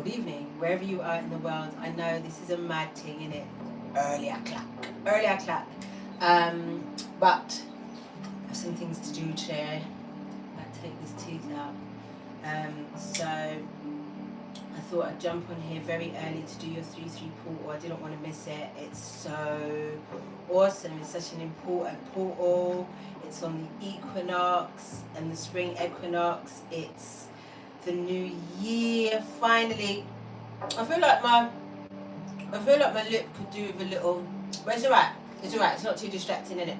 good evening, wherever you are in the world. I know this is a mad thing, innit? Early o'clock. But I have some things to do today. I might take this tooth out. So I thought I'd jump on here very early to do your 3-3 portal. I didn't want to miss it. It's so awesome. It's such an important portal. It's on the equinox and the spring equinox. It's the new year. Finally, I feel like my lip could do with a little. But it's alright. It's alright. It's not too distracting, is it?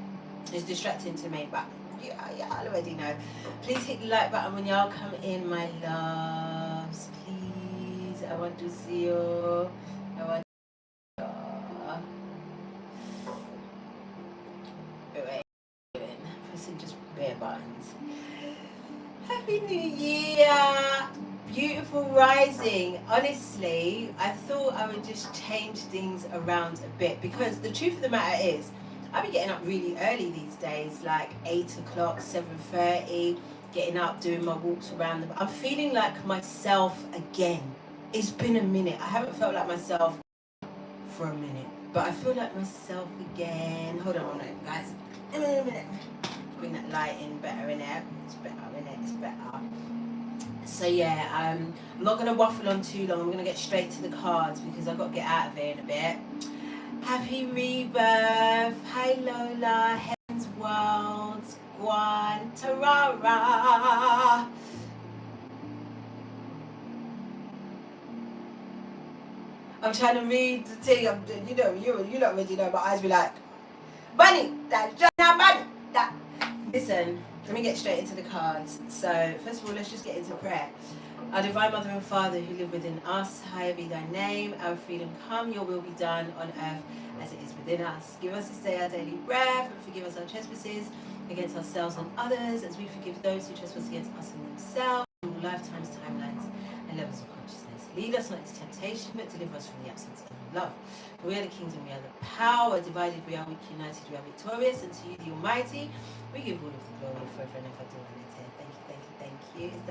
It's distracting to me, but yeah, I already know. Please hit the like button when y'all come in, my loves. Please, I want to see you. I want. Wait, pressing just bare buttons. Happy New Year! Beautiful rising. Honestly, I thought I would just change things around a bit because the truth of the matter is, I've been getting up really early these days, like 8 o'clock, 7:30, getting up, doing my walks around. I'm feeling like myself again. It's been a minute. I haven't felt like myself for a minute, but I feel like myself again. Hold on a minute, guys. A minute. Bring that light in better in there. It's better in it. It's better. So yeah, I'm not going to waffle on too long. I'm going to get straight to the cards because I've got to get out of here in a bit. Happy rebirth. Hi Lola. Heaven's World. Guan. Tarara. I'm trying to read the thing. You don't already know. My eyes be like, Bunny. That's just not Bunny. That. Listen, let me get straight into the cards. So, first of all, let's just get into prayer. Our Divine Mother and Father who live within us, hallowed be thy name. Our freedom come, your will be done on earth as it is within us. Give us this day our daily bread, and forgive us our trespasses against ourselves and others, as we forgive those who trespass against us and themselves. In all lifetimes, timelines, and levels of consciousness. Lead us not into temptation, but deliver us from the absence of love. For we are the kingdom, we are the power. Divided we are weak, united we are victorious. And to you, the Almighty, we give all of the glory forever and ever. Thank you. It's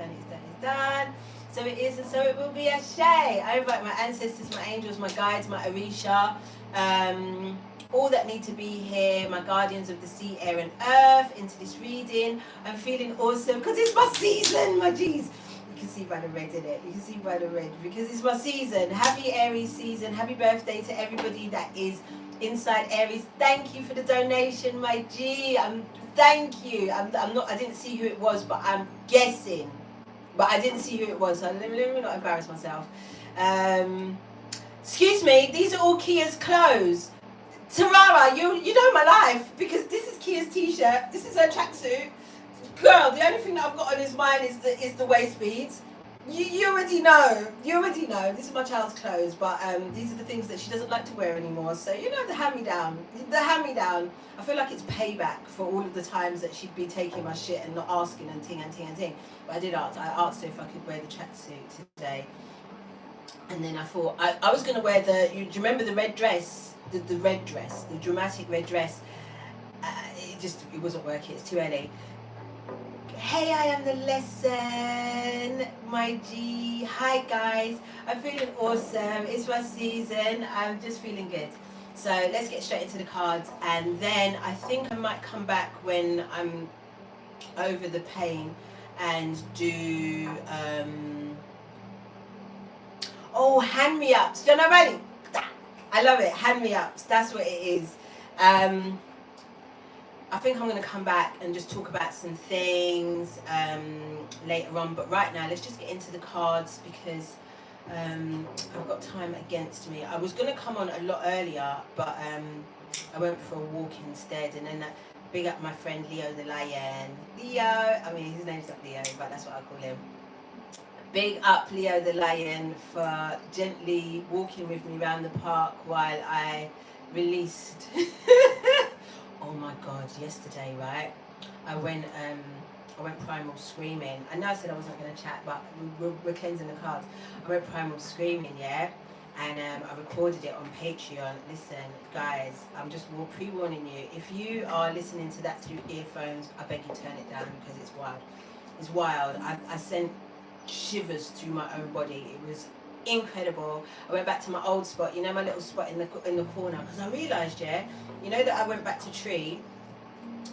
done. So it is, and so it will be. Ashe. I invite my ancestors, my angels, my guides, my Orisha, all that need to be here, my guardians of the sea, air, and earth, into this reading. I'm feeling awesome because it's my season, my G's. You can see by the red in it. You can see by the red because it's my season. Happy Aries season. Happy birthday to everybody that is inside Aries. Thank you for the donation, my G. Thank you. I didn't see who it was, but I'm guessing. But I didn't see who it was, so let me not embarrass myself. Excuse me, these are all Kia's clothes. Tarara, you know my life, because this is Kia's t-shirt, this is her tracksuit. Girl, the only thing that I've got on is mine is the waist beads. You already know. This is my child's clothes, but these are the things that she doesn't like to wear anymore. So, you know, the hand-me-down. I feel like it's payback for all of the times that she'd be taking my shit and not asking and ting. But I did ask. I asked her if I could wear the tracksuit today. And then I thought, I was going to wear do you remember the red dress? The red dress, the dramatic red dress. It wasn't working. It's too early. Hey, I am the lesson, my G. Hi guys, I'm feeling awesome. It's my season. I'm just feeling good. So let's get straight into the cards, and then I think I might come back when I'm over the pain and do hand me ups. Do you know ready? I love it. Hand me ups. That's what it is. I think I'm going to come back and just talk about some things later on. But right now, let's just get into the cards because I've got time against me. I was going to come on a lot earlier, but I went for a walk instead. And then big up my friend Leo the Lion. His name's not Leo, but that's what I call him. Big up Leo the Lion for gently walking with me around the park while I released... Oh my God, yesterday, right? I went primal screaming. I know I said I wasn't going to chat, but we're cleansing the cards. I went primal screaming, yeah? And I recorded it on Patreon. Listen, guys, I'm just pre-warning you. If you are listening to that through earphones, I beg you turn it down because it's wild. It's wild. I sent shivers through my own body. It was incredible. I went back to my old spot, you know, my little spot in the corner, because I realised, yeah, you know that I went back to tree.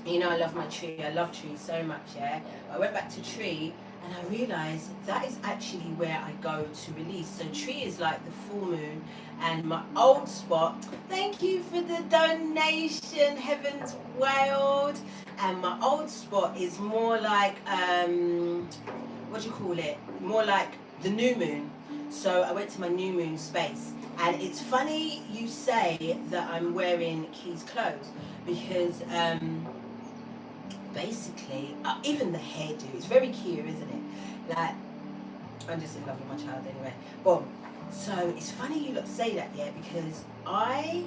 You know, I love my tree. I love trees so much, yeah. I went back to tree and I realised that is actually where I go to release. So tree is like the full moon, and my old spot, thank you for the donation, Heaven's Wild. And my old spot is more like, what do you call it? More like the new moon. So I went to my new moon space. And it's funny you say that I'm wearing Key's clothes, because basically, even the hairdo, it's very cute, isn't it? Like, I'm just in love with my child anyway. Boom. So it's funny you lot say that, yeah, because I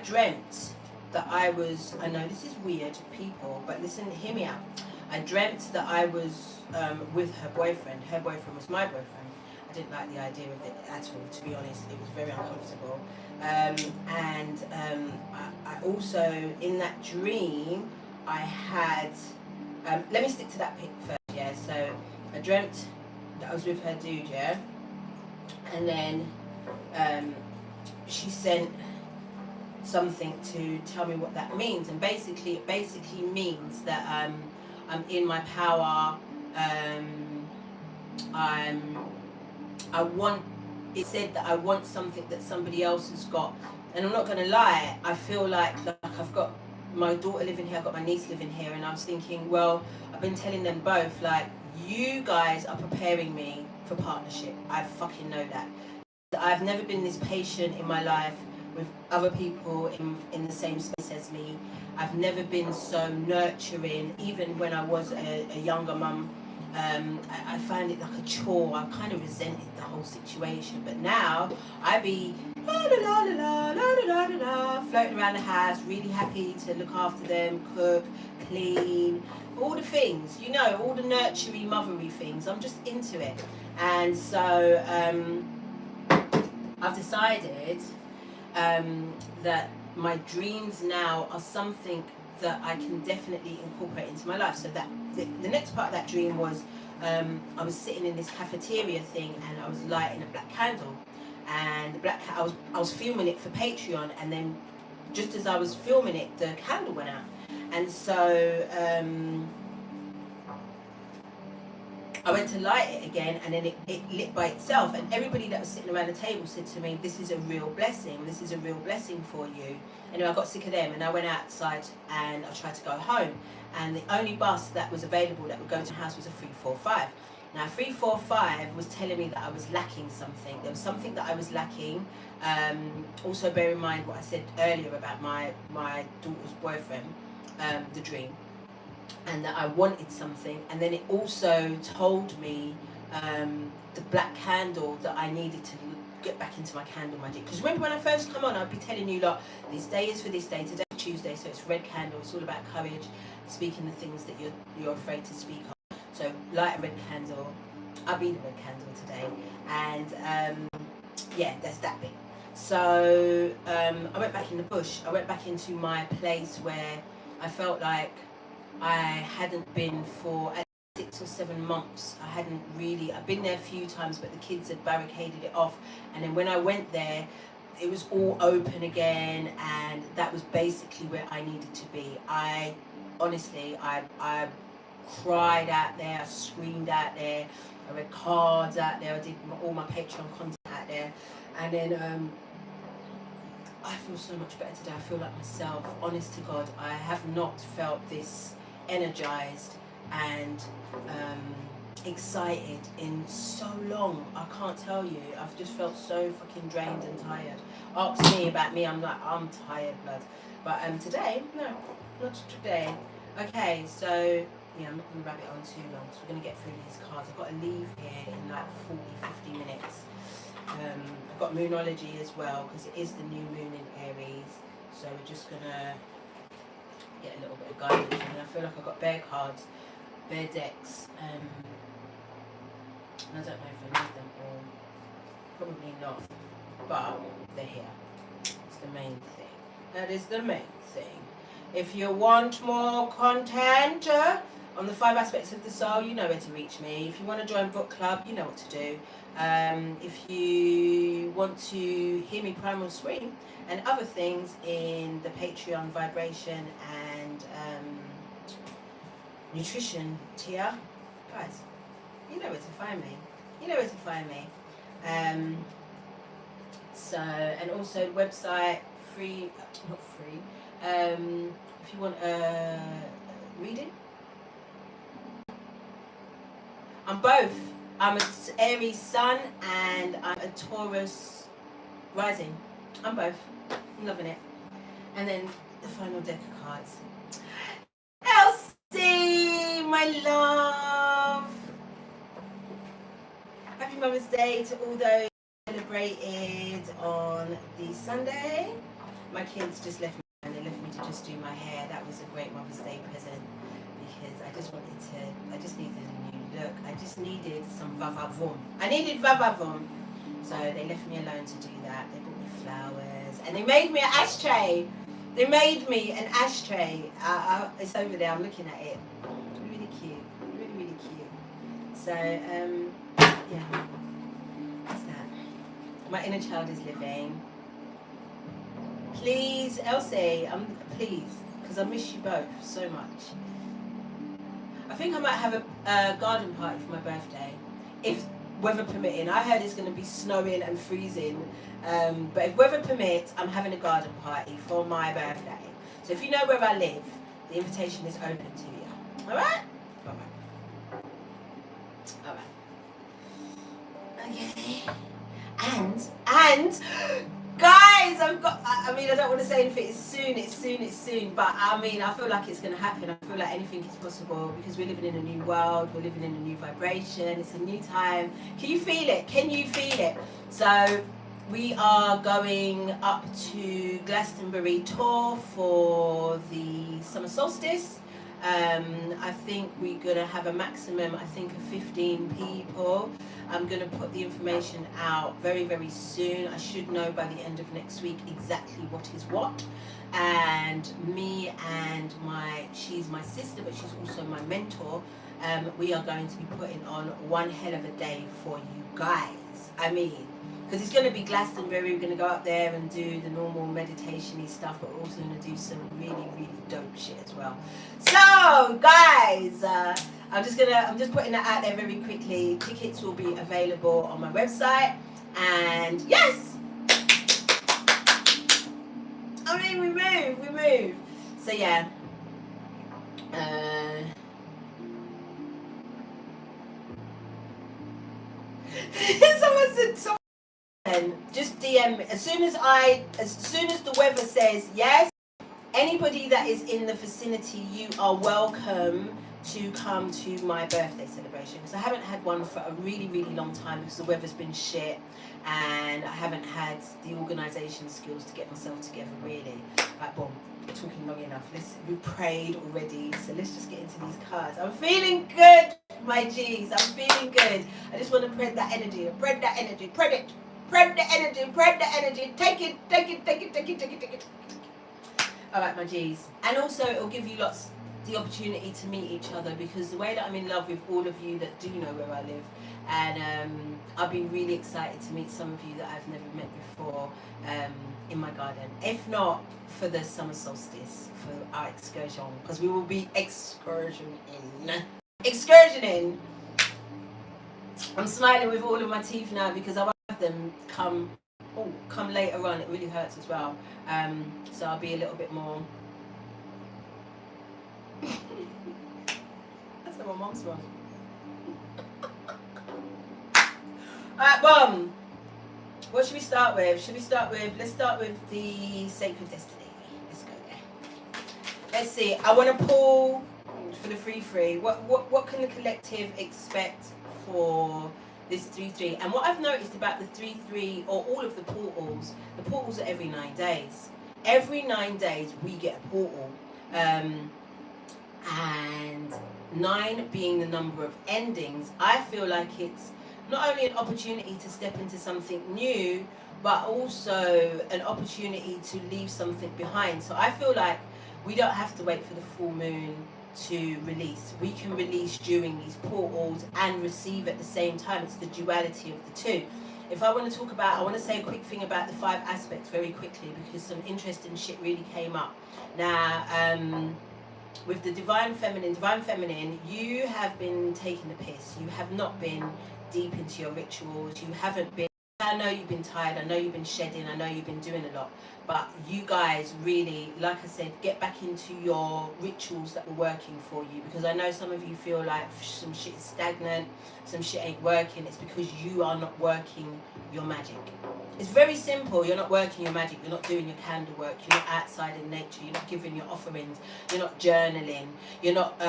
dreamt that I was, I know this is weird, people, but listen, hear me out. I dreamt that I was with her boyfriend. Her boyfriend was my boyfriend. I didn't like the idea of it at all, to be honest. It was very uncomfortable. I also, in that dream, I had, let me stick to that pic first, yeah. So I dreamt that I was with her dude, yeah. And then she sent something to tell me what that means. And basically, it basically means that I'm in my power. I want, it said that I want something that somebody else has got. And I'm not going to lie, I feel like I've got my daughter living here, I've got my niece living here, and I was thinking, well, I've been telling them both, like, you guys are preparing me for partnership. I fucking know that. I've never been this patient in my life with other people in the same space as me. I've never been so nurturing, even when I was a younger mum. I find it like a chore. I kind of resented the whole situation, but now I be la la la la la la la la, floating around the house, really happy to look after them, cook, clean, all the things, you know, all the nurturing, mothery things. I'm just into it, and so I've decided that my dreams now are something that I can definitely incorporate into my life. So that the next part of that dream was I was sitting in this cafeteria thing and I was lighting a black candle, and the black I was filming it for Patreon, and then just as I was filming it, the candle went out, and so I went to light it again, and then it lit by itself, and everybody that was sitting around the table said to me, this is a real blessing, this is a real blessing for you. Anyway, I got sick of them and I went outside and I tried to go home, and the only bus that was available that would go to the house was a 345. Now 345 was telling me that I was lacking something. There was something that I was lacking. Also bear in mind what I said earlier about my daughter's boyfriend, the dream, and that I wanted something. And then it also told me the black candle that I needed to get back into my candle magic. Because remember when I first come on, I'd be telling you, like, this day is for this day, today's Tuesday, so it's red candle, it's all about courage, speaking the things that you're afraid to speak of. So light a red candle, I'll be the red candle today, and yeah, that's that bit. So I went back in the bush, I went back into my place where I felt like I hadn't been for 6 or 7 months. I hadn't really, I've been there a few times, but the kids had barricaded it off. And then when I went there, it was all open again, and that was basically where I needed to be. I honestly, I cried out there, I screamed out there, I read cards out there, I did all my Patreon content out there, and then I feel so much better today. I feel like myself, honest to God. I have not felt this energized and excited in so long. I can't tell you. I've just felt so fucking drained and tired. Ask me about me, I'm like, I'm tired, blood. But today, no, not today. Okay, so yeah, I'm not going to rabbit on too long, so we're going to get through these cards. I've got to leave here in like 40-50 minutes. I've got Moonology as well, because it is the new moon in Aries, so we're just going to get a little bit of guidance. And I feel like I've got bear cards, bear decks, and I don't know if I need them all, probably not, but they're here. It's the main thing. That is the main thing. If you want more content on the 5 aspects of the soul, you know where to reach me. If you want to join book club, you know what to do. If you want to hear me primal scream and other things in the Patreon vibration and nutrition tier, guys, you know where to find me. You know where to find me. So, and also website, free, not free, if you want a reading. I'm both. I'm an Aries sun and I'm a Taurus rising. I'm both. I'm loving it. And then the final deck of cards. Elsie, my love. Happy Mother's Day to all those celebrated on the Sunday. My kids just left me and they left me to just do my hair. That was a great Mother's Day present because I just needed a new look. I just needed some vavavoom. I needed vavavoom. So they left me alone to do that. They bought me flowers and they made me an ashtray. They made me an ashtray. It's over there. I'm looking at it. Really cute. Really, really cute. So, yeah. What's that? My inner child is living. Please, Elsie, please, because I miss you both so much. I think I might have a garden party for my birthday, if weather permitting. I heard it's going to be snowing and freezing, but if weather permits, I'm having a garden party for my birthday. So if you know where I live, the invitation is open to you. All right? All right. All right. Okay. And guys, I don't want to say anything, it's soon, but I mean, I feel like it's going to happen. I feel like anything is possible because we're living in a new world, we're living in a new vibration, it's a new time. Can you feel it? Can you feel it? So we are going up to Glastonbury tour for the summer solstice. I think we're going to have a maximum, of 15 people. I'm going to put the information out very, very soon. I should know by the end of next week exactly what is what. And me and she's my sister, but she's also my mentor. We are going to be putting on one hell of a day for you guys. I mean, because it's going to be Glastonbury. We're going to go up there and do the normal meditation-y stuff, but we're also going to do some really, really dope shit as well. So, guys, I'm just putting that out there very quickly. Tickets will be available on my website, and yes, I mean, we move. So yeah. Someone said. Just DM me. As soon as the weather says yes, anybody that is in the vicinity, you are welcome to come to my birthday celebration, because I haven't had one for a really, really long time because the weather's been shit and I haven't had the organisation skills to get myself together really. Right, boom, we're talking long enough. We prayed already, so let's just get into these cards. I'm feeling good, my G's. I'm feeling good. I just want to spread that energy. Spread that energy. Spread it. Spread the energy. Spread the energy. Take it. All right, my G's. And also, it'll give you the opportunity to meet each other, because the way that I'm in love with all of you that do know where I live, and I've been really excited to meet some of you that I've never met before in my garden, if not for the summer solstice, for our excursion, because we will be excursioning. I'm smiling with all of my teeth now because I have them come later on. It really hurts as well, so I'll be a little bit more. That's how my mom smells. Alright, boom. What should we start with? Let's start with the Sacred Destiny. Let's go there. Let's see. I want to pull for the 3-3. What can the collective expect for this 3-3? And what I've noticed about the 3-3, or all of the portals are every 9 days. Every 9 days we get a portal. And 9 being the number of endings, I feel like it's not only an opportunity to step into something new, but also an opportunity to leave something behind. So I feel like we don't have to wait for the full moon to release. We can release during these portals and receive at the same time. It's the duality of the two. If I want to talk about, I want to say a quick thing about the 5 aspects very quickly, because some interesting shit really came up. Now, with the divine feminine, you have been taking the piss. You have not been deep into your rituals. You haven't been, I know you've been tired, I know you've been shedding, I know you've been doing a lot, but you guys really, like I said, get back into your rituals that were working for you, because I know some of you feel like some shit is stagnant, some shit ain't working. It's because you are not working your magic. It's very simple. You're not working your magic. You're not doing your candle work. You're not outside in nature. You're not giving your offerings. You're not journaling. You're not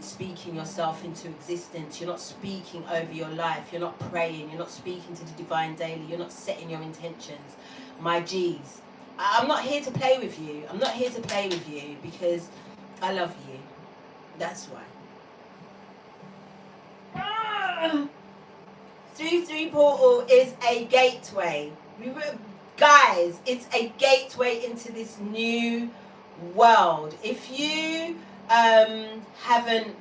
speaking yourself into existence. You're not speaking over your life. You're not praying. You're not speaking to the divine daily. You're not setting your intentions. My G's, I'm not here to play with you. I'm not here to play with you because I love you. That's why. 3-3 portal is a gateway. Guys, it's a gateway into this new world. If you haven't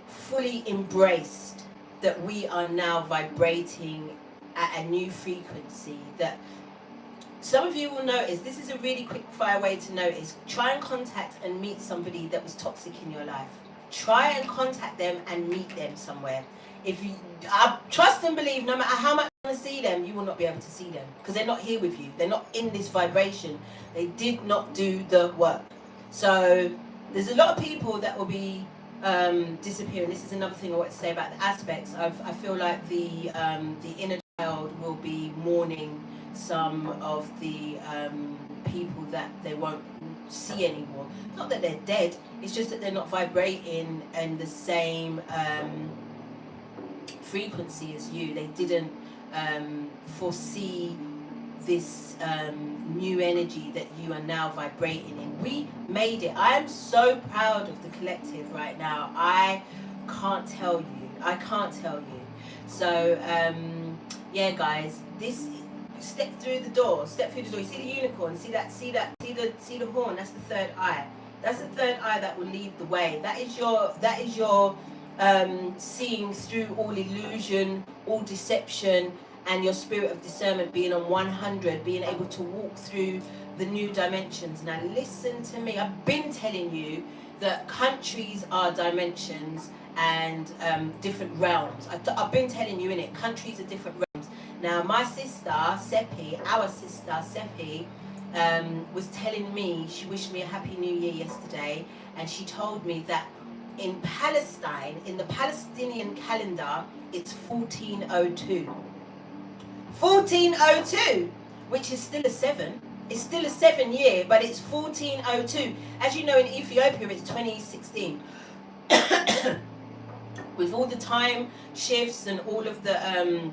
fully embraced that we are now vibrating at a new frequency, that some of you will notice, this is a really quick fire way to notice. Try and contact and meet somebody that was toxic in your life. Try and contact them and meet them somewhere. If you trust and believe, no matter how much you want to see them, you will not be able to see them because they're not here with you. They're not in this vibration. They did not do the work. So there's a lot of people that will be disappearing. This is another thing I want to say about the aspects. I feel like the inner child will be mourning some of the people that they won't see anymore. Not that they're dead, it's just that they're not vibrating in the same frequency as you. They didn't foresee this new energy that you are now vibrating in. We made it. I am so proud of the collective right now. I can't tell you. So yeah, guys, this, step through the door. You see the unicorn, see the horn. That's the third eye. That's the third eye that will lead the way. That is your seeing through all illusion, all deception, and your spirit of discernment being on 100, being able to walk through the new dimensions. Now listen to me. I've been telling you that countries are dimensions and different realms. I've been telling you, innit, countries are different realms. Now my sister Seppi, was telling me, she wished me a happy new year yesterday, and she told me that in Palestine, in the Palestinian calendar, it's 1402. 1402, which is still a 7. It's still a 7 year, but it's 1402. As you know, in Ethiopia, it's 2016. With all the time shifts and all of the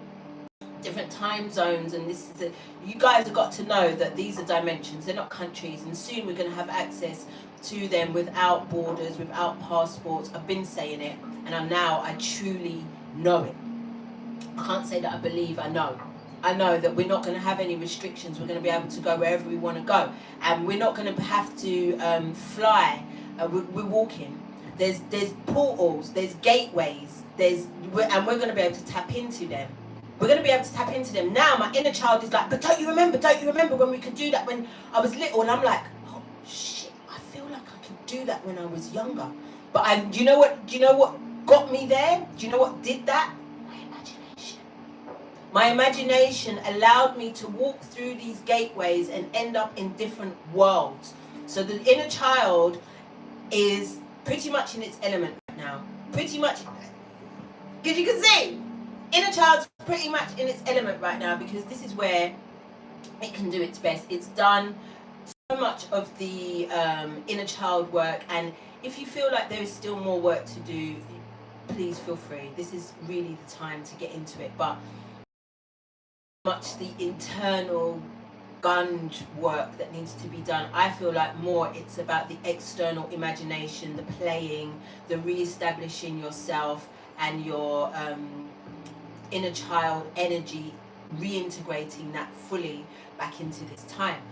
different time zones, and this is you guys have got to know that these are dimensions. They're not countries, and soon we're going to have access to them without borders, without passports. I've been saying it, and I truly know it. I can't say that I believe, I know. I know that we're not going to have any restrictions. We're going to be able to go wherever we want to go, and we're not going to have to fly. We're walking. There's portals, there's gateways, and we're going to be able to tap into them. We're going to be able to tap into them. Now my inner child is like, but don't you remember when we could do that when I was little? And I'm like, oh shit, I feel like I could do that when I was younger. But do you know what got me there? Do you know what did that? My imagination allowed me to walk through these gateways and end up in different worlds. So the inner child is pretty much in its element right now. Pretty much, because you can see, inner child's pretty much in its element right now, because this is where it can do its best. It's done so much of the inner child work, and if you feel like there is still more work to do, please feel free. This is really the time to get into it. But much the internal gunge work that needs to be done. I feel like more it's about the external imagination, the playing, the re-establishing yourself and your inner child energy, reintegrating that fully back into this time.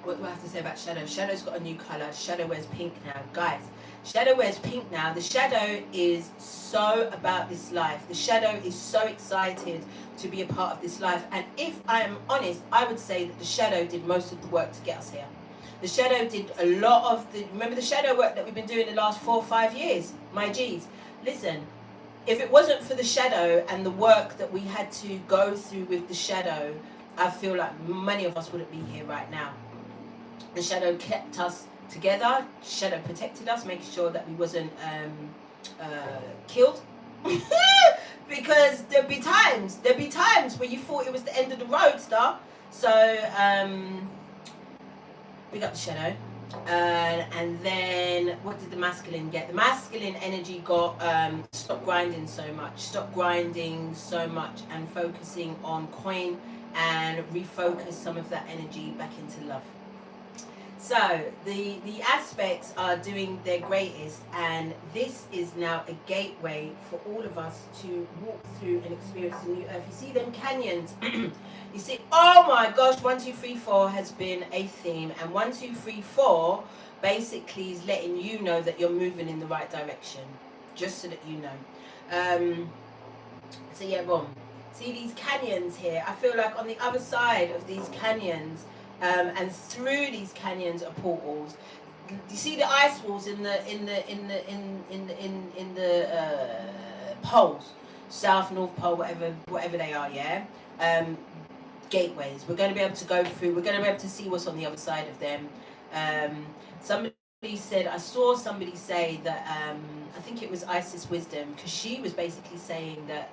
What do I have to say about Shadow? Shadow's got a new colour. Shadow wears pink now. Guys, Shadow wears pink now. The Shadow is so about this life. The Shadow is so excited to be a part of this life. And if I am honest, I would say that the Shadow did most of the work to get us here. The Shadow did a lot of the... Remember the shadow work that we've been doing the last 4 or 5 years? My G's. Listen, if it wasn't for the Shadow and the work that we had to go through with the Shadow, I feel like many of us wouldn't be here right now. The Shadow kept us together. Shadow protected us, making sure that we wasn't killed. Because there'd be times where you thought it was the end of the road, star. So big up the Shadow. And then what did the masculine get? The masculine energy got stop grinding so much and focusing on coin and refocus some of that energy back into love. So the aspects are doing their greatest, and this is now a gateway for all of us to walk through and experience the new earth. You see them canyons. You see, oh my gosh, 1 2 3 4 has been a theme, and 1 2 3 4 basically is letting you know that you're moving in the right direction, just so that you know. So yeah, boom. See these canyons here? I feel like on the other side of these canyons, and through these canyons are portals. You see the ice walls in the poles, south, north pole, whatever they are. Yeah, gateways. We're going to be able to go through. We're going to be able to see what's on the other side of them. Somebody said, I saw somebody say that, I think it was Isis Wisdom, because she was basically saying that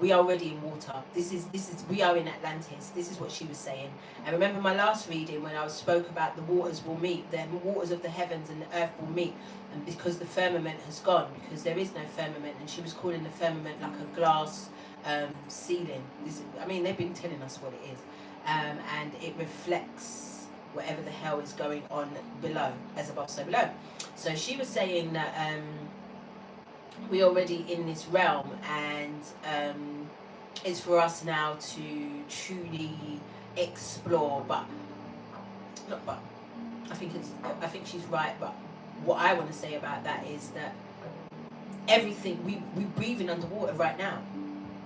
we are already in water. We are in Atlantis. This is what she was saying. And remember my last reading when I spoke about the waters will meet, the waters of the heavens and the earth will meet, and because the firmament has gone, because there is no firmament, and she was calling the firmament like a glass ceiling. They've been telling us what it is, and it reflects whatever the hell is going on below, as above so below. So she was saying that we're already in this realm, and it's for us now to truly explore. I think she's right. But what I want to say about that is that everything we're breathing underwater right now.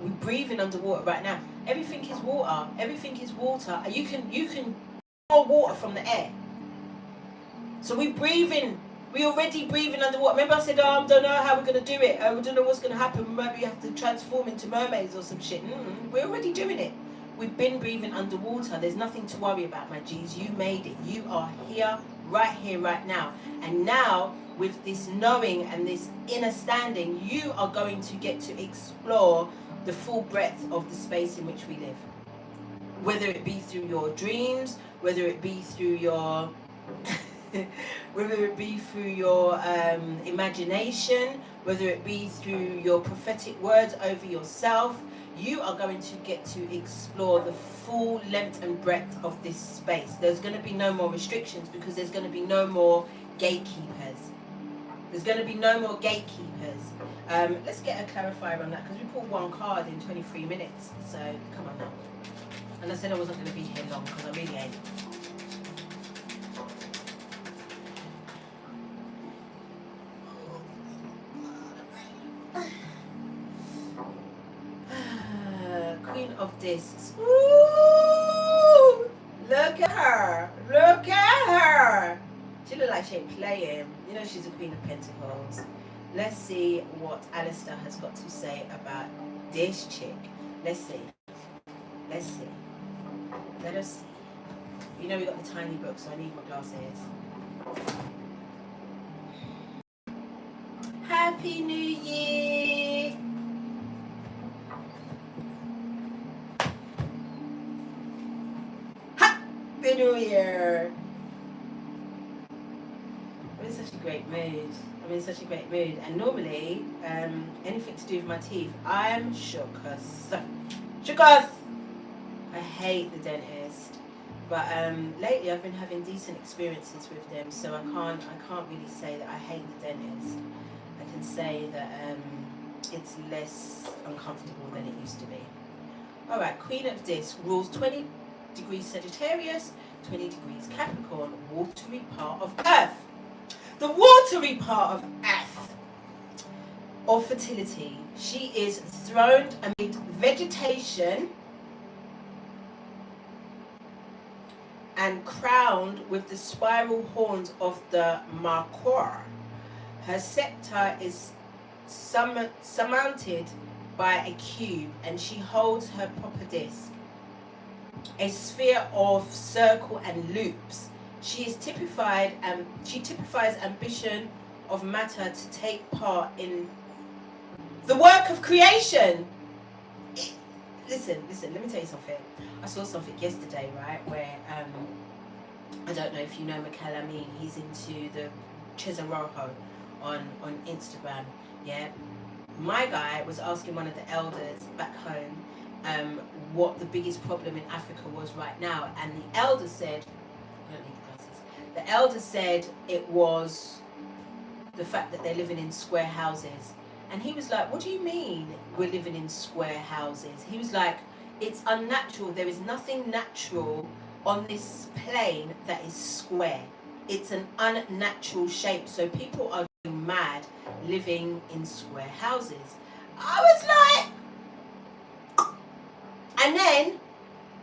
We're breathing underwater right now. Everything is water. Everything is water. You can pour water from the air. So we're already breathing underwater. Remember I said, I don't know how we're going to do it. I don't know what's going to happen. Maybe you have to transform into mermaids or some shit. We're already doing it. We've been breathing underwater. There's nothing to worry about, my G's. You made it. You are here, right now. And now, with this knowing and this inner standing, you are going to get to explore the full breadth of the space in which we live. Whether it be through your dreams, whether it be through your imagination, whether it be through your prophetic words over yourself, you are going to get to explore the full length and breadth of this space. There's going to be no more restrictions, because there's going to be no more gatekeepers. There's going to be no more gatekeepers. Let's get a clarifier on that, because we pulled 1 card in 23 minutes. So come on now. And I said I wasn't going to be here long, because I really ain't. Queen of Discs. Ooh! Look at her. Look at her. She look like she ain't playing. You know she's a Queen of Pentacles. Let's see what Alistair has got to say about this chick. Let's see. Let us see. You know we got the tiny book, so I need my glasses. Happy New Year! Happy New Year! I'm in such a great mood. And normally, anything to do with my teeth, I'm shooketh. I hate the dentist, but lately I've been having decent experiences with them, so I can't really say that I hate the dentist. I can say that it's less uncomfortable than it used to be. All right, Queen of Discs rules 20. degrees Sagittarius, 20 degrees Capricorn, watery part of Earth. The watery part of Earth, or fertility. She is throned amid vegetation and crowned with the spiral horns of the Makor. Her scepter is surmounted by a cube, and she holds her proper disc, a sphere of circle and loops. She typifies ambition of matter to take part in the work of creation. Listen, let me tell you something. I saw something yesterday, right, where I don't know if you know Mikel Amin. He's into the Cesar Rojo on Instagram. Yeah, my guy was asking one of the elders back home what the biggest problem in Africa was right now, and the elder said, I don't need glasses. The elder said it was the fact that they're living in square houses. And he was like, what do you mean we're living in square houses? He was like, it's unnatural. There is nothing natural on this plane that is square. It's an unnatural shape. So people are going mad living in square houses. I was like, and then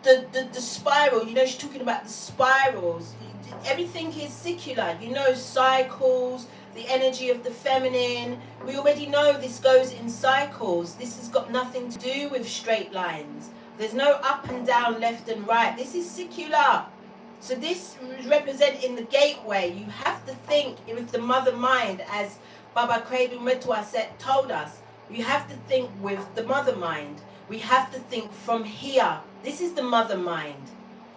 the spiral, you know, she's talking about the spirals. Everything is secular, you know, cycles, the energy of the feminine. We already know this goes in cycles. This has got nothing to do with straight lines. There's no up and down, left and right. This is secular. So this is representing the gateway. You have to think with the mother mind, as Baba Credo Metwa told us. You have to think with the mother mind. We have to think from here. This is the mother mind.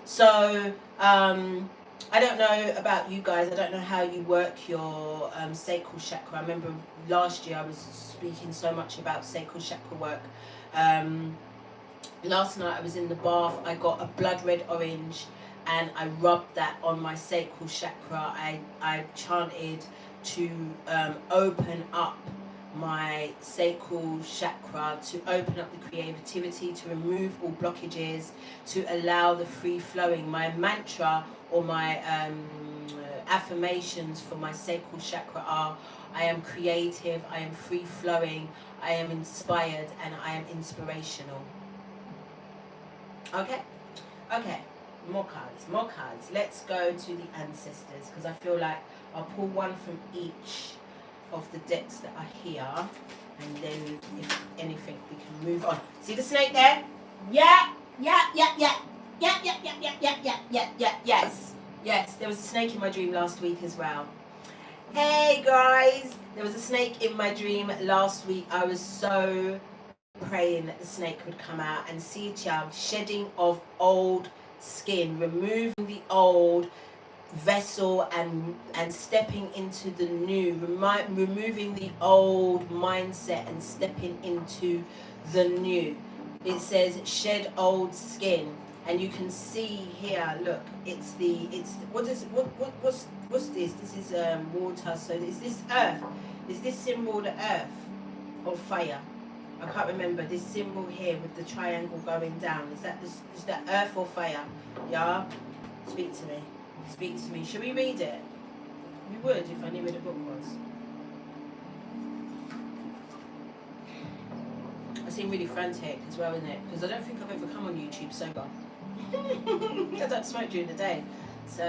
So, I don't know about you guys. I don't know how you work your sacral chakra. I remember last year I was speaking so much about sacral chakra work. Last night I was in the bath. I got a blood red orange and I rubbed that on my sacral chakra. I chanted to open up my sacral chakra, to open up the creativity, to remove all blockages, to allow the free flowing. My mantra or my affirmations for my sacral chakra are: I am creative, I am free flowing, I am inspired, and I am inspirational. Okay, more cards. Let's go to the ancestors, because I feel like I'll pull one from each of the decks that are here, and then if anything we can move on. See the snake there? Yes. There was a snake in my dream last week as well. Hey guys, there was a snake in my dream last week. I was so praying that the snake would come out, and see child, shedding of old skin, removing the old vessel and stepping into the new, removing the old mindset and stepping into the new. It says shed old skin, and you can see here, look, it's what's this? This is water. So is this earth? Is this symbol the earth or fire? I can't remember. This symbol here with the triangle going down, is that earth or fire? Yeah, speak to me. Speak to me. Should we read it? We would if I knew where the book was. I seem really frantic as well, isn't it? Because I don't think I've ever come on YouTube sober. I don't smoke during the day. So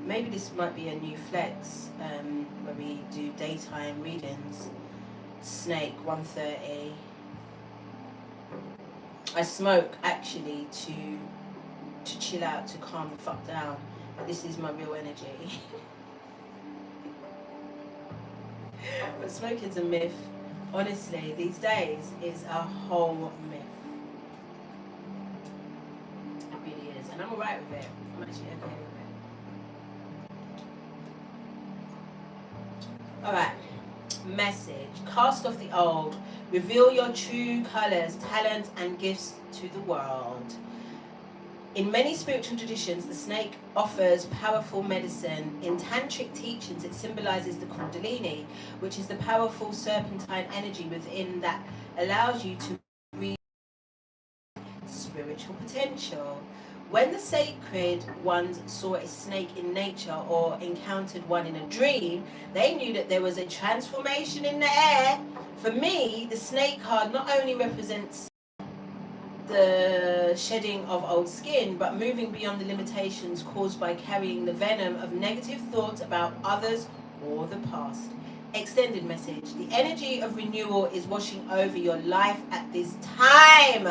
maybe this might be a new flex where we do daytime readings. Snake 1:30. I smoke actually to chill out, to calm the fuck down. But this is my real energy. But smoking's a myth. Honestly, these days it's a whole myth. It really is. And I'm alright with it. I'm actually okay with it. Alright. Message. Cast off the old. Reveal your true colours, talents and gifts to the world. In many spiritual traditions, the snake offers powerful medicine. In tantric teachings, it symbolizes the kundalini, which is the powerful serpentine energy within that allows you to reach spiritual potential. When the sacred ones saw a snake in nature or encountered one in a dream, they knew that there was a transformation in the air. For me, the snake card not only represents the shedding of old skin, but moving beyond the limitations caused by carrying the venom of negative thoughts about others or the past. Extended message. The energy of renewal is washing over your life at this time.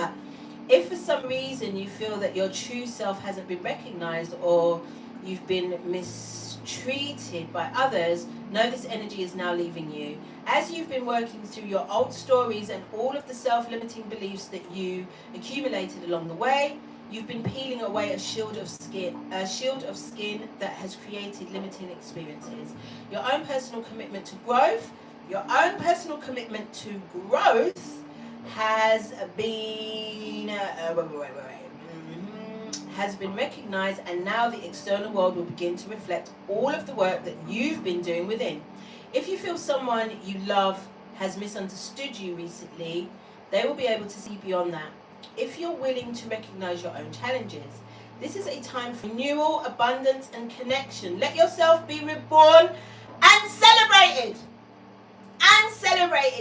If for some reason you feel that your true self hasn't been recognized or you've been mistreated by others, know this energy is now leaving you. As you've been working through your old stories and all of the self-limiting beliefs that you accumulated along the way, you've been peeling away a shield of skin that has created limiting experiences. Your own personal commitment to growth, has been has been recognized, and now the external world will begin to reflect all of the work that you've been doing within. If you feel someone you love has misunderstood you recently, they will be able to see beyond that. If you're willing to recognize your own challenges, this is a time for renewal, abundance, and connection. Let yourself be reborn and celebrated.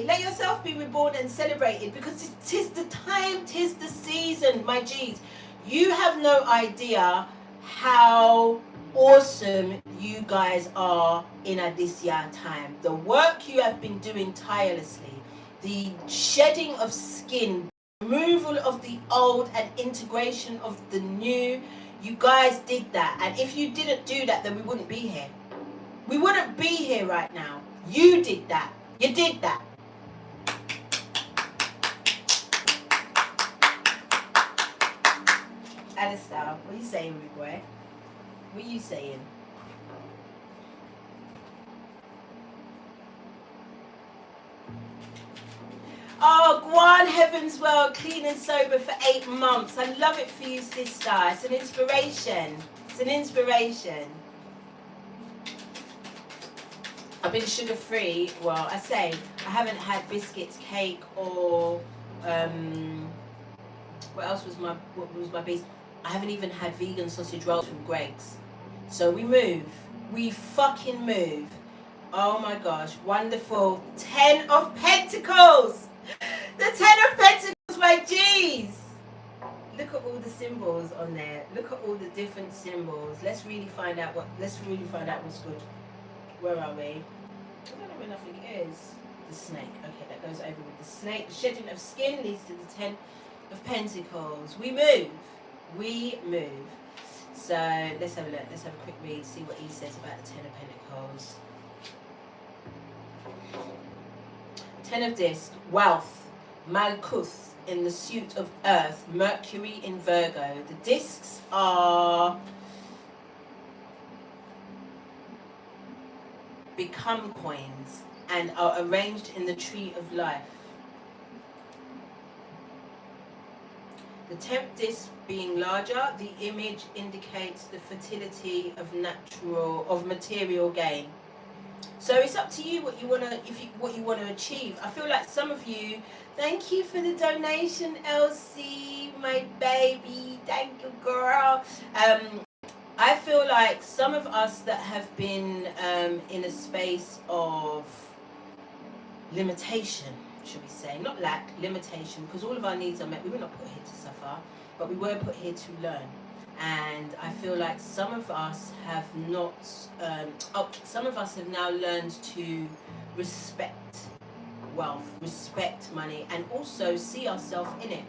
Let yourself be reborn and celebrated, because tis the time, tis the season, my G's. You have no idea how awesome you guys are in this year time. The work you have been doing tirelessly, the shedding of skin, removal of the old and integration of the new, you guys did that. And if you didn't do that, then we wouldn't be here. We wouldn't be here right now. You did that. You did that. Alistair, what are you saying, big boy? What are you saying? Oh, Guan Heaven's World, clean and sober for 8 months. I love it for you, sister. It's an inspiration. It's an inspiration. I've been sugar-free. Well, I say I haven't had biscuits, cake, or what else was my base? I haven't even had vegan sausage rolls from Greggs. So we move. We fucking move. Oh my gosh, wonderful. 10 of Pentacles. The 10 of Pentacles, my G's. Look at all the symbols on there. Look at all the different symbols. Let's really find out what's good. Where are we? I don't know where nothing is. The snake. Okay, that goes over with the snake. The shedding of skin leads to the 10 of Pentacles. We move. We move. So let's have a look. Let's have a quick read. See what he says about the 10 of Pentacles. 10 of Discs. Wealth. Malkuth in the suit of Earth. Mercury in Virgo. The discs are become coins and are arranged in the tree of life. The 10th disc being larger, the image indicates the fertility of material gain. So it's up to you what you want to achieve. I feel like some of you, thank you for the donation, Elsie, my baby. Thank you, girl. I feel like some of us that have been in a space of limitation, should we say, not lack, limitation, because all of our needs are met. We were not put here to suffer, but we were put here to learn. And I feel like some of us have not, some of us have now learned to respect wealth, respect money, and also see ourselves in it.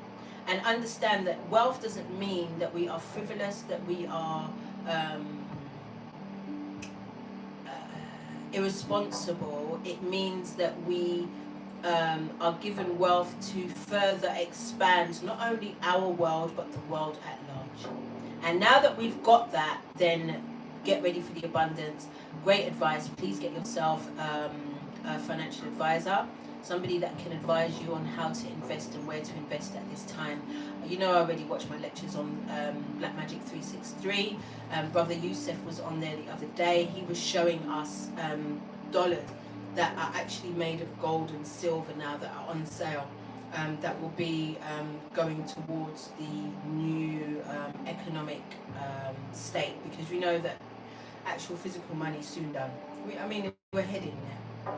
And understand that wealth doesn't mean that we are frivolous, that we are irresponsible. It means that we are given wealth to further expand not only our world, but the world at large. And now that we've got that, then get ready for the abundance. Great advice. Please get yourself a financial advisor, somebody that can advise you on how to invest and where to invest at this time. You know, I already watched my lectures on Black Magic 363. Brother Youssef was on there the other day. He was showing us dollars that are actually made of gold and silver now that are on sale. that will be going towards the new economic state, because we know that actual physical money is soon done. I mean, we're heading there,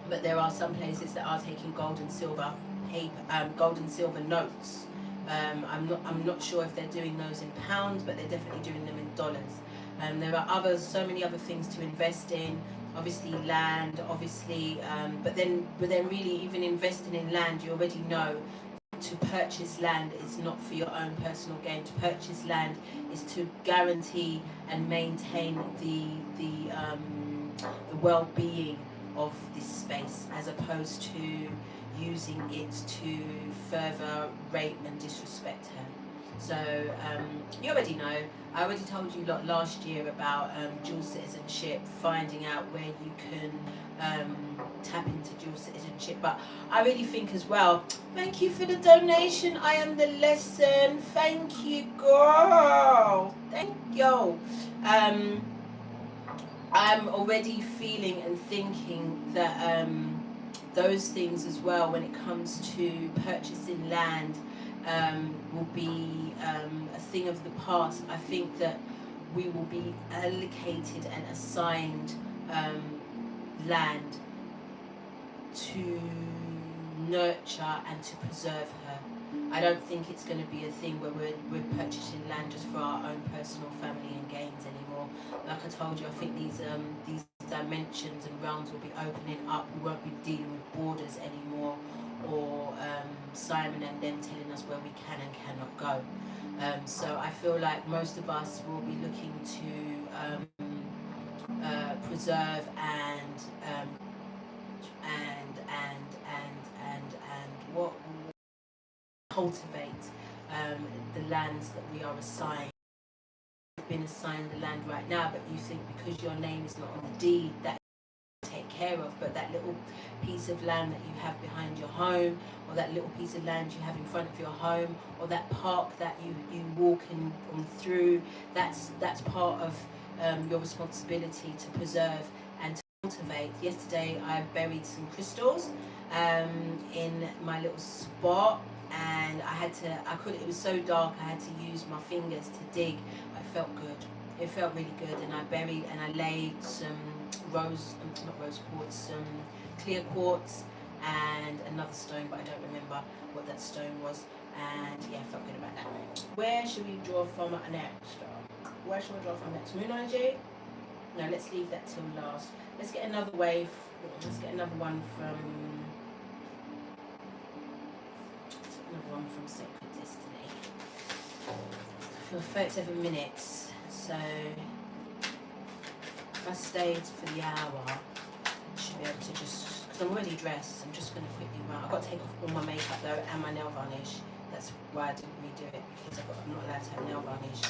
but there are some places that are taking gold and silver gold and silver notes. I'm not sure if they're doing those in pounds, but they're definitely doing them in dollars. There are so many other things to invest in. Obviously land, obviously, but then really, even investing in land, you already know to purchase land is not for your own personal gain. To purchase land is to guarantee and maintain the well-being of this space, as opposed to using it to further rape and disrespect her. So you already know, I already told you last year about dual citizenship, finding out where you can tap into dual citizenship. But I really think as well, thank you for the donation, I am the lesson, thank you girl, thank you. I'm already feeling and thinking that those things as well, when it comes to purchasing land, will be a thing of the past. I think that we will be allocated and assigned land to nurture and to preserve her. I don't think it's going to be a thing where we're purchasing land just for our own personal family and gains anymore. Like I told you, I think these dimensions and realms will be opening up. We won't be dealing with borders anymore, or Simon and them telling us where we can and cannot go. So I feel like most of us will be looking to preserve and what cultivate the lands that we are assigned. You've been assigned the land right now, but you think because your name is not on the deed that you take care of, but that little piece of land that you have behind your home, or that little piece of land you have in front of your home, or that park that you walk in through, that's part of your responsibility to preserve and to cultivate. Yesterday I buried some crystals in my little spot, and it was so dark, I had to use my fingers to dig. It felt good, it felt really good, and I buried and I laid some some clear quartz and another stone, but I don't remember what that stone was, and yeah, I felt good about that. Where should we draw from next? Where should we draw from next? Moon energy? No, let's leave that till last. Let's get another wave. Let's get another one from Sacred Destiny for 37 minutes. So if I stayed for the hour, I should be able to just, because I'm already dressed, I'm just going to quickly run. I've got to take off all my makeup though and my nail varnish. That's why I didn't redo it, because I'm not allowed to have nail varnish.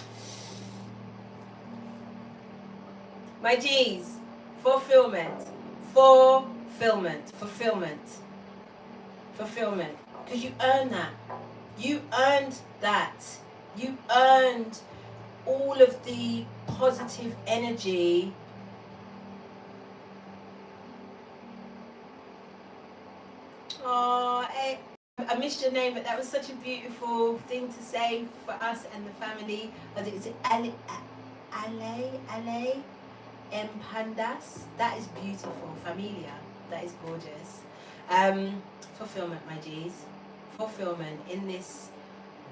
My G's, fulfillment, because you earn that. You earned that. You earned all of the positive energy I missed your name, but that was such a beautiful thing to say for us and the family. Is it Ale Pandas? That is beautiful. Familia. That is gorgeous. Fulfillment, my G's. Fulfillment in this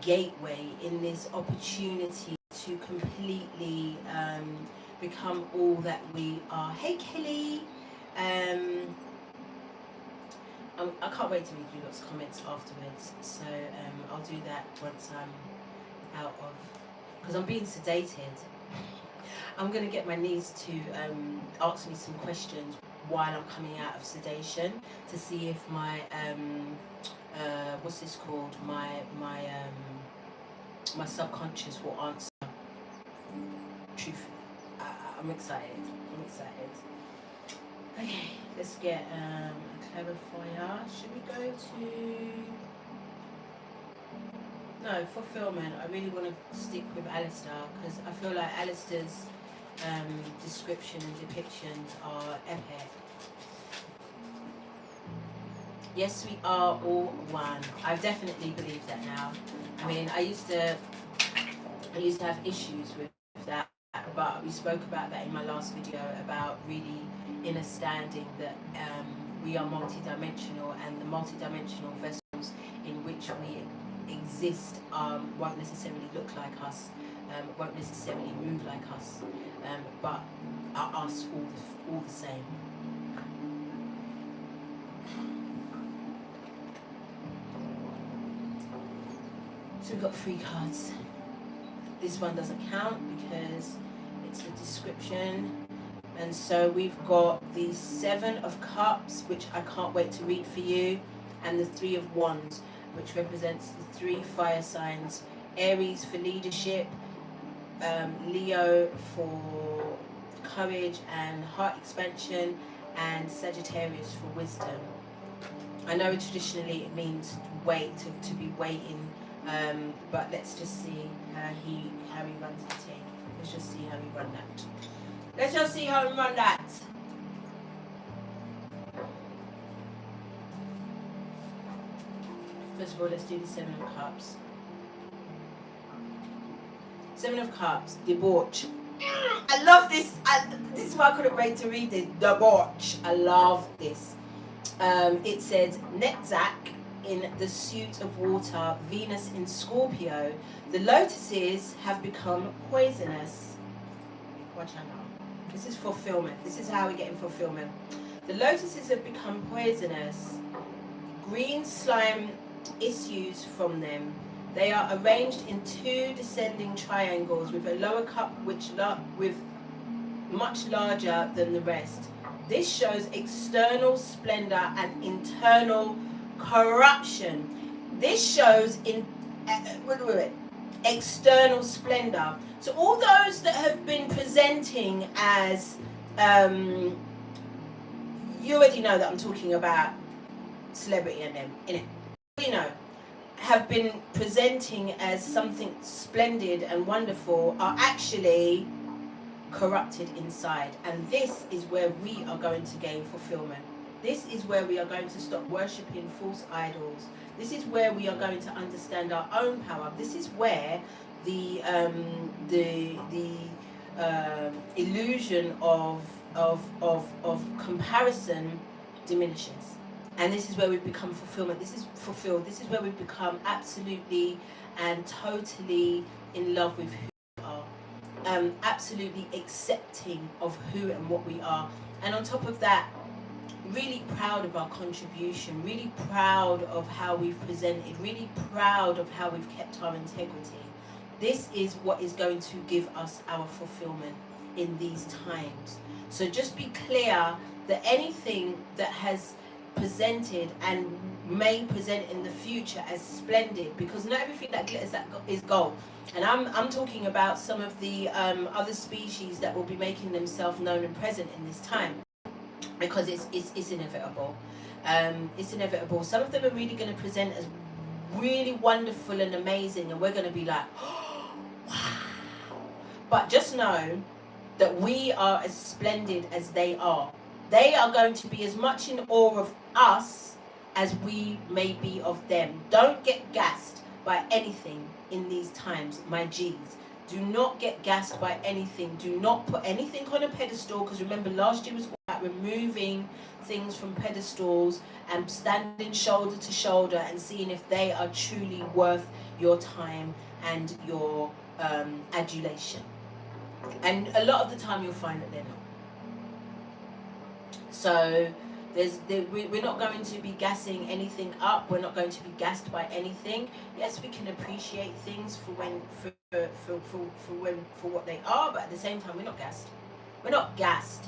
gateway, in this opportunity to completely become all that we are. Hey Kelly. I can't wait to read you lots of comments afterwards, so I'll do that once I'm out of, because I'm being sedated. I'm going to get my niece to ask me some questions while I'm coming out of sedation, to see if my what's this called, my subconscious will answer truthfully. I'm excited. Okay, let's get a clarifier. Should we go to... No, fulfillment. I really want to stick with Alistair, because I feel like Alistair's description and depictions are epic. Yes, we are all one. I definitely believe that now. I mean, I used to have issues with that, but we spoke about that in my last video about really understanding that we are multidimensional, and the multidimensional vessels in which we exist won't necessarily look like us, won't necessarily move like us, but are us all the same. So we've got 3 cards. This one doesn't count because it's the description. And so we've got the 7 of Cups, which I can't wait to read for you, and the 3 of Wands, which represents the 3 fire signs: Aries for leadership, Leo for courage and heart expansion, and Sagittarius for wisdom. I know traditionally it means wait, to be waiting, but let's just see how he runs the team. Let's just see how he run that. Let's just see how he run that. First of all, let's do the 7 of Cups. 7 of Cups, debauch. I love this. This is why I couldn't wait to read this. Debauch. I love this. It says, Netzach in the suit of water, Venus in Scorpio. The lotuses have become poisonous. Watch out now. This is fulfillment. This is how we get in fulfillment. The lotuses have become poisonous. Green slime issues from them. They are arranged in 2 descending triangles with a lower cup with much larger than the rest. This shows external splendor and internal corruption. This shows external splendor. So all those that have been presenting as, you already know that I'm talking about celebrity and them, innit? You know, have been presenting as something splendid and wonderful are actually corrupted inside. And this is where we are going to gain fulfillment. This is where we are going to stop worshipping false idols. This is where we are going to understand our own power. This is where the illusion of comparison diminishes. And this is where we become fulfillment. This is fulfilled. This is where we become absolutely and totally in love with who we are. Absolutely accepting of who and what we are. And on top of that, really proud of our contribution, really proud of how we've presented, really proud of how we've kept our integrity. This is what is going to give us our fulfillment in these times. So just be clear that anything that has presented and may present in the future as splendid, because not everything that glitters is gold. And I'm talking about some of the other species that will be making themselves known and present in this time, because it's inevitable. It's inevitable. Some of them are really going to present as really wonderful and amazing, and we're going to be like, oh, wow. But just know that we are as splendid as they are. They are going to be as much in awe of us as we may be of them. Don't get gassed by anything in these times, my G's. Do not get gassed by anything. Do not put anything on a pedestal, because remember last year was all about removing things from pedestals and standing shoulder to shoulder and seeing if they are truly worth your time and your adulation. And a lot of the time you'll find that they're not. So we're not going to be gassing anything up. We're not going to be gassed by anything. Yes, we can appreciate things for what they are, but at the same time, we're not gassed. We're not gassed.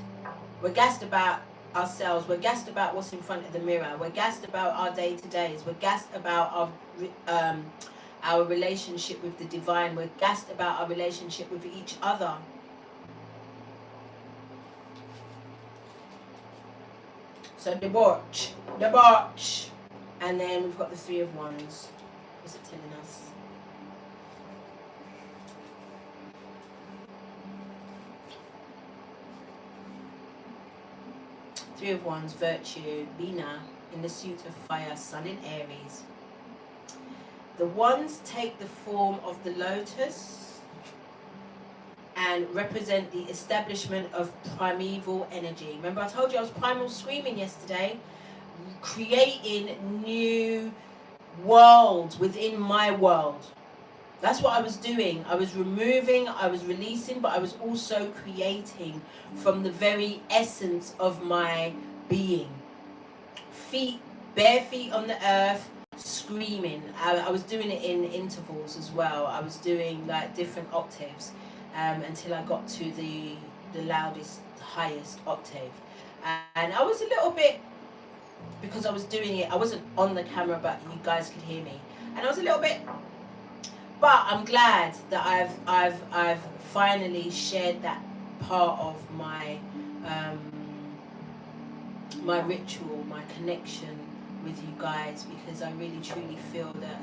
We're gassed about ourselves. We're gassed about what's in front of the mirror. We're gassed about our day-to-days. We're gassed about our relationship with the divine. We're gassed about our relationship with each other. So debauch, and then we've got the 3 of Wands. What's it telling us? Three of Wands, virtue, Bina, in the suit of fire, Sun in Aries. The wands take the form of the lotus and represent the establishment of primeval energy. Remember I told you I was primal screaming yesterday, creating new worlds within my world. That's what I was doing. I was removing, I was releasing, but I was also creating from the very essence of my being. Feet, bare feet on the earth, screaming. I was doing it in intervals as well. I was doing like different octaves until I got to the loudest, highest octave. And I was a little bit, because I was doing it, I wasn't on the camera, but you guys could hear me. And I was a little bit, but I'm glad that I've finally shared that part of my my ritual, my connection with you guys, because I really truly feel that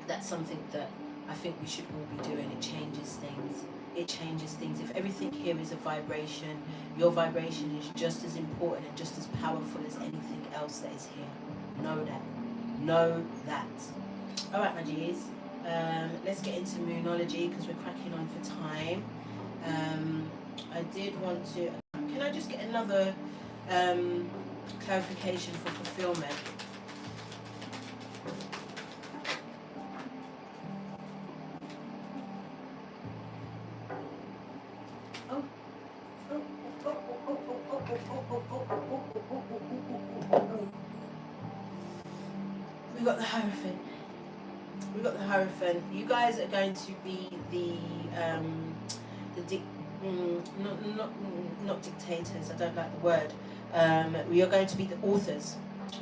that's something that I think we should all be doing. It changes things. It changes things. If everything here is a vibration, your vibration is just as important and just as powerful as anything else that is here. Know that. Know that. All right, my G's. Let's get into Moonology because we're cracking on for time. I did want to... Can I just get another clarification for fulfillment? We got the Hierophant. We got the Hierophant. You guys are going to be not dictators. I don't like the word. We are going to be the authors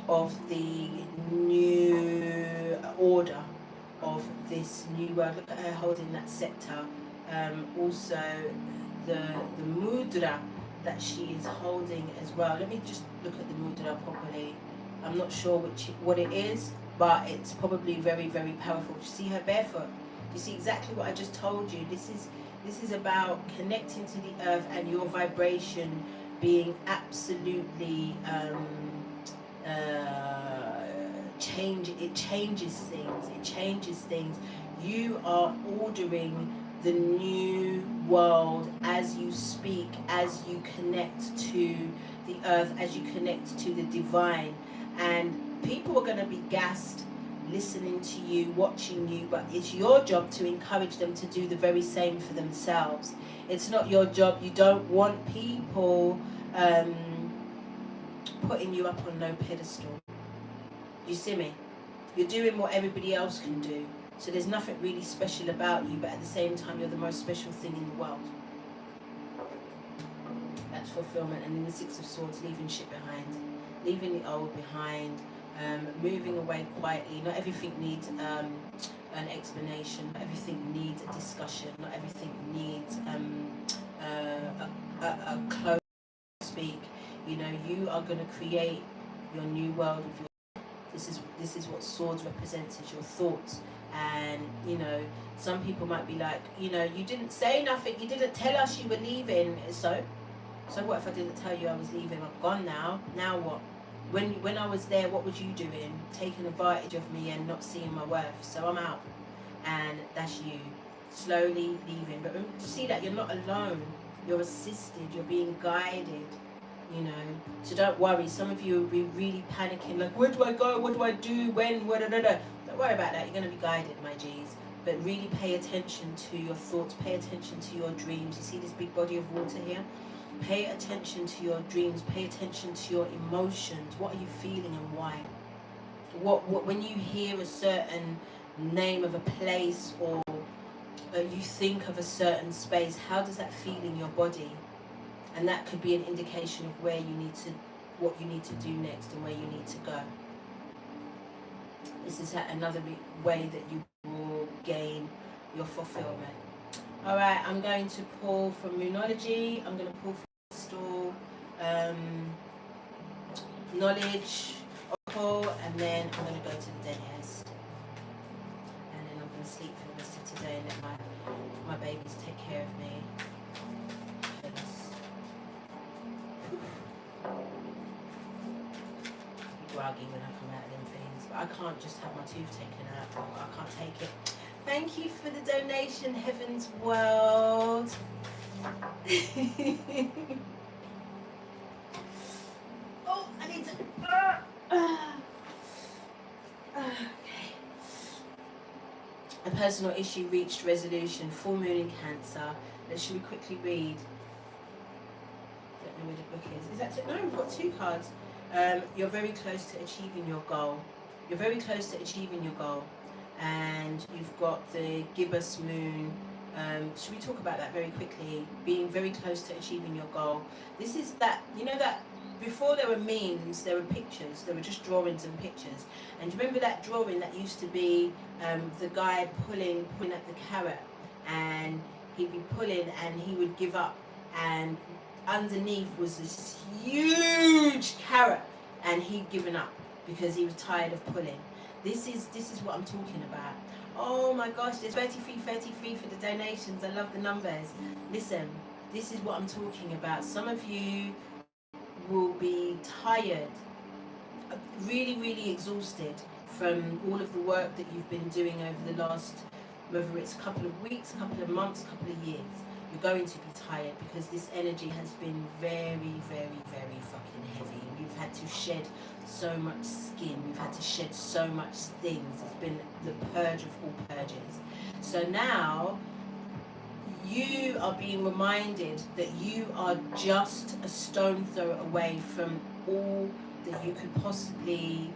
of the new order of this new world. Look at her holding that scepter. Also, the mudra that she is holding as well. Let me just look at the mudra properly. I'm not sure what it is, but it's probably very, very powerful. Do you see her barefoot? Do you see exactly what I just told you? This is about connecting to the earth and your vibration being absolutely it changes things. It changes things. You are ordering the new world as you speak, as you connect to the earth, as you connect to the divine. And people are going to be gassed listening to you, watching you, but it's your job to encourage them to do the very same for themselves. It's not your job. You don't want people putting you up on no pedestal. You see me? You're doing what everybody else can do. So there's nothing really special about you, but at the same time, you're the most special thing in the world. That's fulfillment. And then the Six of Swords, leaving shit behind. Leaving the old behind. Moving away quietly. Not everything needs an explanation. Not everything needs a discussion. Not everything needs a close speak. You know, you are going to create your new world with your... This is what swords represents, is your thoughts. And you know, some people might be like, you know, you didn't say nothing, you didn't tell us you were leaving. So what if I didn't tell you I was leaving? I'm gone now. Now what? When I was there, what was you doing? Taking advantage of me and not seeing my worth. So I'm out, and that's you slowly leaving. But see that you're not alone. You're assisted. You're being guided. You know, so don't worry. Some of you will be really panicking, like, where do I go? What do I do? When? What? Don't worry about that. You're going to be guided, my G's. But really pay attention to your thoughts. Pay attention to your dreams. You see this big body of water here? Pay attention to your dreams. Pay attention to your emotions. What are you feeling and why? What when you hear a certain name of a place, or you think of a certain space, how does that feel in your body? And that could be an indication of where you need to, what you need to do next and where you need to go. This is another way that you will gain your fulfillment. All right, I'm going to pull from Moonology. I'm going to pull from Crystal, Knowledge, Oracle, and then I'm going to go to the Deniers. And then I'm going to sleep for the rest of today and let my babies take care of me. druggy when I come out of them things. But I can't just have my tooth taken out. I can't take it. Thank you for the donation, Heaven's World. Oh, I need to... Okay. A personal issue reached resolution. Full moon in Cancer. Should we quickly read? Don't know where the book is. Is that it? No, we've got 2 cards. You're very close to achieving your goal. You're very close to achieving your goal. And you've got the gibbous moon. Should we talk about that very quickly? Being very close to achieving your goal. This is that, you know, that before there were memes, there were pictures. There were just drawings and pictures. And do you remember that drawing that used to be the guy pulling at the carrot, and he'd be pulling and he would give up, and underneath was this huge carrot, and he'd given up because he was tired of pulling. This is what I'm talking about. Oh my gosh, there's 33 for the donations. I love the numbers. Listen, this is what I'm talking about. Some of you will be tired, really, really exhausted from all of the work that you've been doing over the last, whether it's a couple of weeks, a couple of months, a couple of years. You're going to be tired because this energy has been very, very, very fucking heavy. You've had to shed so much skin. You've had to shed so much things. It's been the purge of all purges. So now you are being reminded that you are just a stone throw away from all that you could possibly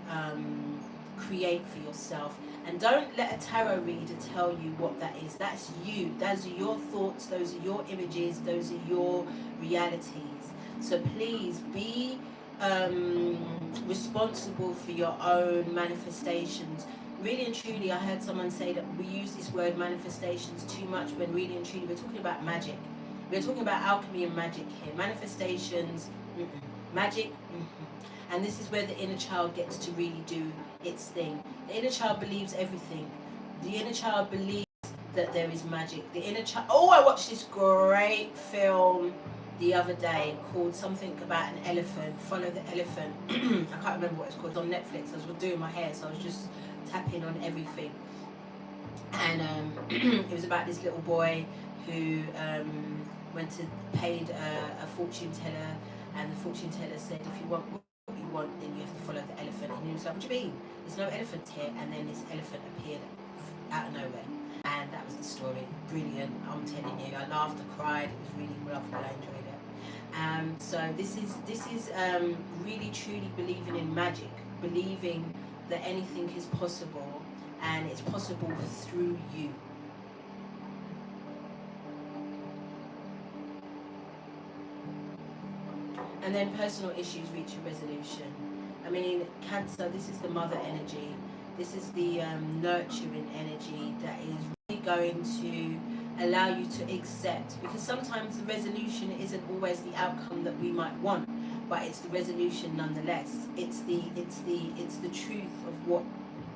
create for yourself. And don't let a tarot reader tell you what that is. That's you. Those are your thoughts. Those are your images. Those are your realities. So please be responsible for your own manifestations. Really and truly, I heard someone say that we use this word manifestations too much, when really and truly we're talking about magic. We're talking about alchemy and magic here. Manifestations, magic, and this is where the inner child gets to really do its thing. The inner child believes everything. The inner child believes that there is magic. The inner child... Oh, I watched this great film the other day called something about an elephant. Follow the Elephant. I can't remember what it's called. It's on Netflix. I was doing my hair, so I was just tapping on everything. And it was about this little boy who went to paid a fortune teller, and the fortune teller said, if you want what you want, then you have to follow the elephant. And he was like, what do you mean? There's no elephant here. And then this elephant appeared out of nowhere. And that was the story. Brilliant, I'm telling you. I laughed, I cried. It was really lovely. I enjoyed it. So this is really truly believing in magic, believing that anything is possible, and it's possible through you. And then personal issues reach a resolution. I mean, Cancer, this is the mother energy. This is the nurturing energy that is really going to allow you to accept, because sometimes the resolution isn't always the outcome that we might want, but it's the resolution nonetheless. It's the truth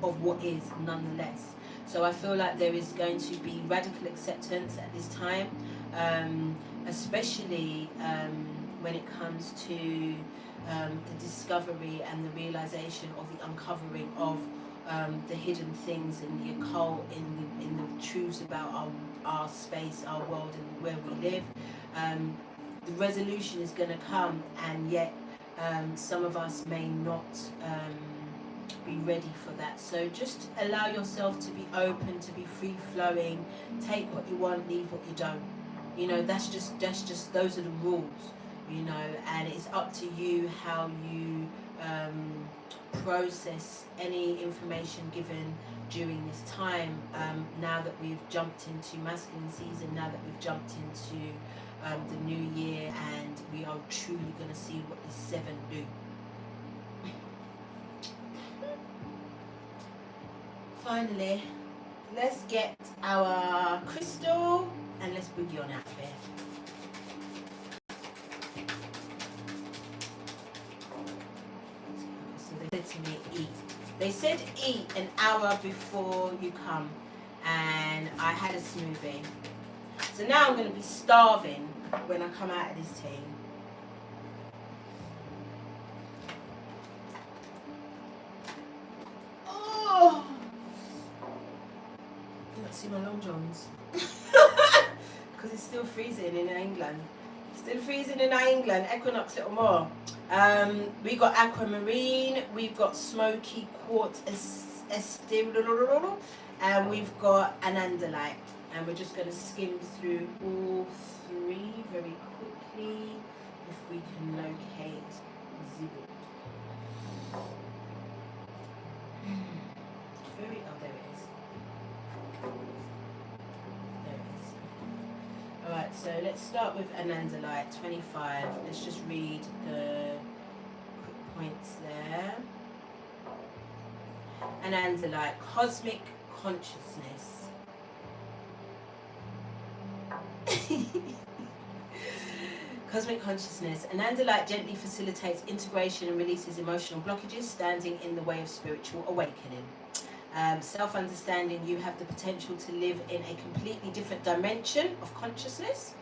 of what is nonetheless. So I feel like there is going to be radical acceptance at this time, especially when it comes to the discovery and the realization of the uncovering of the hidden things in the occult, in the truths about our space, our world, and where we live. The resolution is going to come, and yet some of us may not be ready for that. So just allow yourself to be open, to be free flowing. Take what you want, leave what you don't. You know, that's just those are the rules. You know, and it's up to you how you process any information given during this time, now that we've jumped into masculine season, now that we've jumped into the new year, and we are truly going to see what the 7 do. Finally, let's get our crystal and let's boogie on out there. To me, eat. They said eat an hour before you come, and I had a smoothie. So now I'm going to be starving when I come out of this team. Not see my long johns. Because it's still freezing in England. Still freezing in England. Equinox little more. We got aquamarine. We've got smoky quartz and we've got anandalite. And we're just going to skim through all three very quickly if we can locate Zibit. There it is. There it is. Alright, so let's start with anandalite 25. Let's just read the quick points there. Anandalite, cosmic consciousness. Cosmic consciousness. Anandalite gently facilitates integration and releases emotional blockages standing in the way of spiritual awakening. Self-understanding, you have the potential to live in a completely different dimension of consciousness.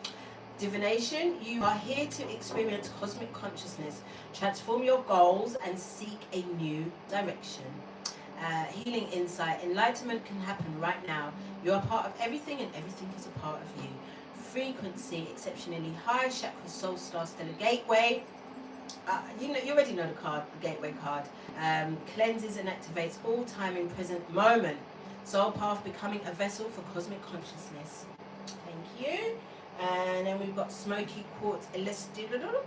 Divination, you are here to experience cosmic consciousness, transform your goals and seek a new direction. Healing insight, enlightenment can happen right now. You are part of everything and everything is a part of you. Frequency, exceptionally high, chakra, soul star, stellar gateway. You already know the card, the gateway card. Cleanses and activates all time in present moment. Soul path, becoming a vessel for cosmic consciousness. Thank you. And then we've got smoky quartz celestial.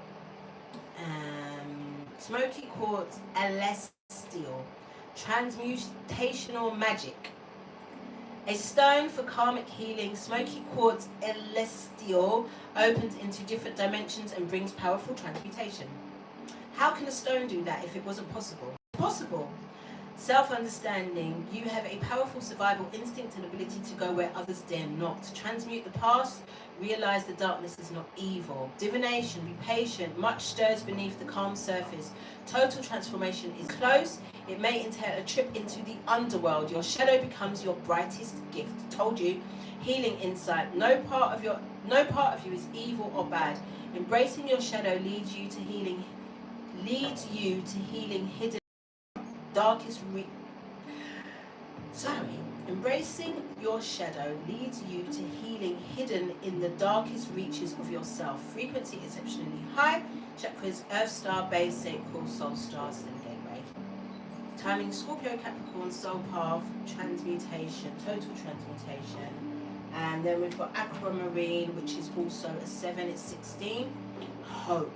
Smoky quartz celestial. Transmutational magic. A stone for karmic healing, smoky quartz celestial opens into different dimensions and brings powerful transmutation. How can a stone do that if it wasn't possible? Possible. Self-understanding, you have a powerful survival instinct and ability to go where others dare not. Transmute the past, realize the darkness is not evil. Divination, be patient, much stirs beneath the calm surface. Total transformation is close. It may entail a trip into the underworld. Your shadow becomes your brightest gift. Told you. Healing insight. No part of you is evil or bad. Embracing your shadow leads you to healing hidden darkest Embracing your shadow leads you to healing hidden in the darkest reaches of yourself. Frequency exceptionally high. Chakras, earth star, base, sacral, soul star, stellar gateway. Timing, Scorpio, Capricorn, soul path, transmutation, total transmutation. And then we've got aquamarine, which is also a 7, it's 16. Hope.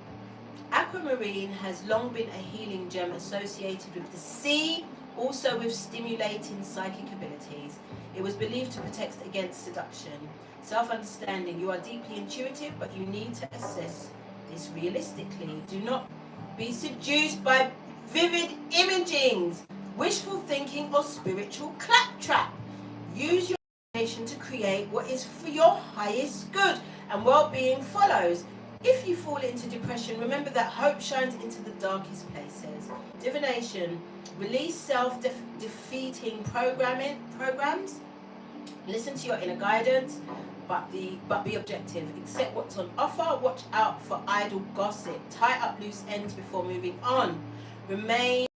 Aquamarine has long been a healing gem associated with the sea, also with stimulating psychic abilities. It was believed to protect against seduction. Self-understanding, you are deeply intuitive, but you need to assess this realistically. Do not be seduced by vivid imagings, wishful thinking, or spiritual claptrap. Use your imagination to create what is for your highest good, and well-being follows. If you fall into depression, remember that hope shines into the darkest places. Divination, release self-defeating programs. Listen to your inner guidance, but be objective. Accept what's on offer. Watch out for idle gossip. Tie up loose ends before moving on. Remain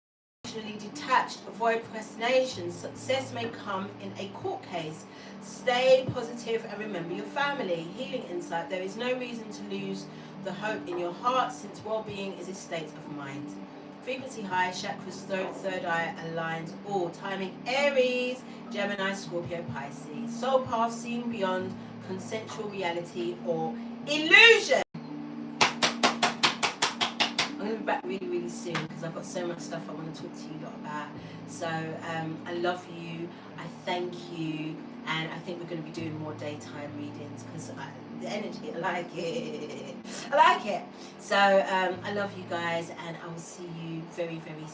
emotionally detached. Avoid procrastination. Success may come in a court case. Stay positive and remember your family. Healing insight. There is no reason to lose the hope in your heart, since well-being is a state of mind. Frequency high, chakras, third eye aligns all. Timing, Aries, Gemini, Scorpio, Pisces. Soul path, seeing beyond consensual reality or illusion. I'm going to be back really, really soon because I've got so much stuff I want to talk to you lot about. So I love you. I thank you. And I think we're going to be doing more daytime readings because the energy, I like it. I like it. So I love you guys, and I will see you very, very soon.